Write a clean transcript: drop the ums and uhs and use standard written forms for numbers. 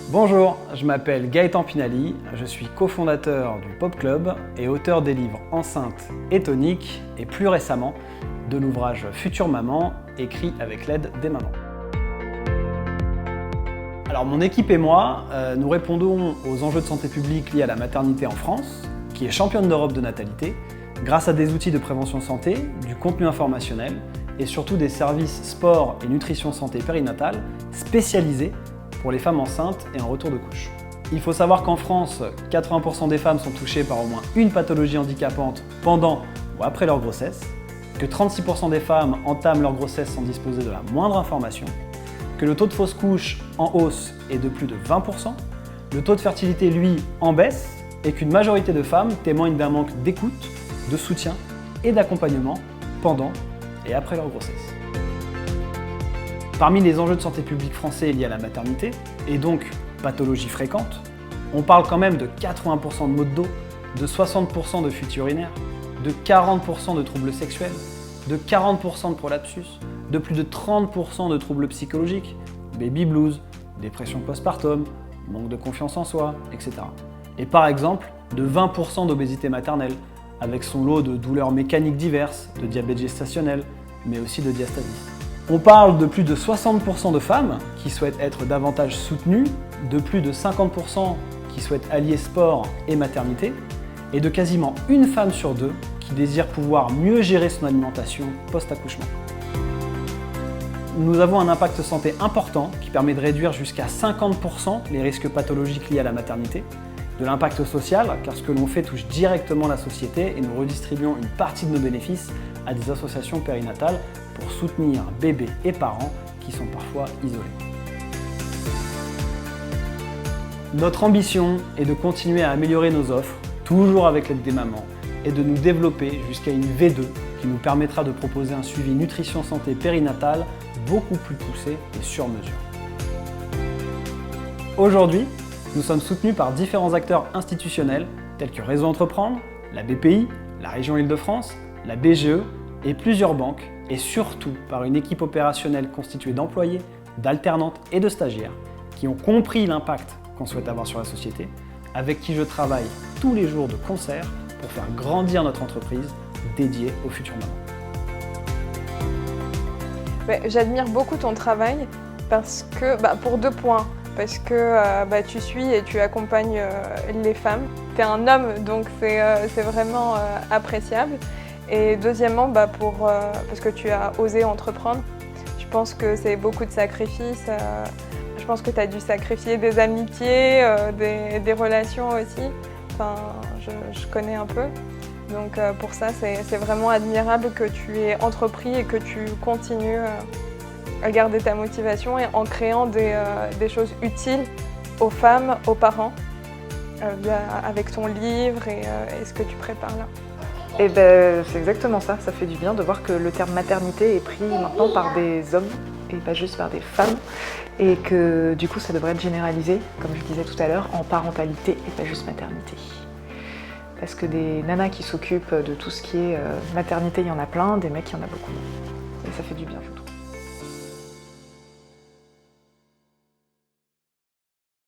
Bonjour, je m'appelle Gaëtan Pinali, je suis cofondateur du Pop Club et auteur des livres Enceinte et Tonique et plus récemment de l'ouvrage Future Maman, écrit avec l'aide des mamans. Alors mon équipe et moi, nous répondons aux enjeux de santé publique liés à la maternité en France, qui est championne d'Europe de natalité, grâce à des outils de prévention santé, du contenu informationnel et surtout des services sport et nutrition santé périnatale spécialisés pour les femmes enceintes et en retour de couche. Il faut savoir qu'en France, 80% des femmes sont touchées par au moins une pathologie handicapante pendant ou après leur grossesse, que 36% des femmes entament leur grossesse sans disposer de la moindre information, que le taux de fausse couche en hausse est de plus de 20%, le taux de fertilité, lui, en baisse, et qu'une majorité de femmes témoignent d'un manque d'écoute, de soutien et d'accompagnement pendant et après leur grossesse. Parmi les enjeux de santé publique français liés à la maternité, et donc pathologies fréquentes, on parle quand même de 80% de maux de dos, de 60% de fuites urinaires, de 40% de troubles sexuels, de 40% de prolapsus, de plus de 30% de troubles psychologiques, baby blues, dépression postpartum, manque de confiance en soi, etc. Et par exemple, de 20% d'obésité maternelle, avec son lot de douleurs mécaniques diverses, de diabète gestationnel, mais aussi de diastasis. On parle de plus de 60% de femmes qui souhaitent être davantage soutenues, de plus de 50% qui souhaitent allier sport et maternité, et de quasiment une femme sur deux qui désire pouvoir mieux gérer son alimentation post-accouchement. Nous avons un impact santé important qui permet de réduire jusqu'à 50% les risques pathologiques liés à la maternité, de l'impact social, car ce que l'on fait touche directement la société et nous redistribuons une partie de nos bénéfices à des associations périnatales pour soutenir bébés et parents qui sont parfois isolés. Notre ambition est de continuer à améliorer nos offres, toujours avec l'aide des mamans, et de nous développer jusqu'à une V2 qui nous permettra de proposer un suivi nutrition santé périnatale beaucoup plus poussé et sur mesure. Aujourd'hui, nous sommes soutenus par différents acteurs institutionnels tels que Réseau Entreprendre, la BPI, la région Île-de-France, la BGE et plusieurs banques, et surtout par une équipe opérationnelle constituée d'employés, d'alternantes et de stagiaires qui ont compris l'impact qu'on souhaite avoir sur la société, avec qui je travaille tous les jours de concert pour faire grandir notre entreprise dédiée aux futures mamans. J'admire beaucoup ton travail parce que, pour deux points. Parce que tu suis et tu accompagnes les femmes. Tu es un homme, donc c'est vraiment appréciable. Et deuxièmement, parce que tu as osé entreprendre. Je pense que c'est beaucoup de sacrifices. Je pense que tu as dû sacrifier des amitiés, des relations aussi. Enfin, je connais un peu. Donc pour ça, c'est vraiment admirable que tu aies entrepris et que tu continues à garder ta motivation et en créant des choses utiles aux femmes, aux parents, avec ton livre et ce que tu prépares là. Et c'est exactement ça, ça fait du bien de voir que le terme maternité est pris maintenant par des hommes et pas juste par des femmes, et que du coup ça devrait être généralisé, comme je disais tout à l'heure, en parentalité et pas juste maternité. Parce que des nanas qui s'occupent de tout ce qui est maternité, il y en a plein, des mecs il y en a beaucoup. Et ça fait du bien, je trouve.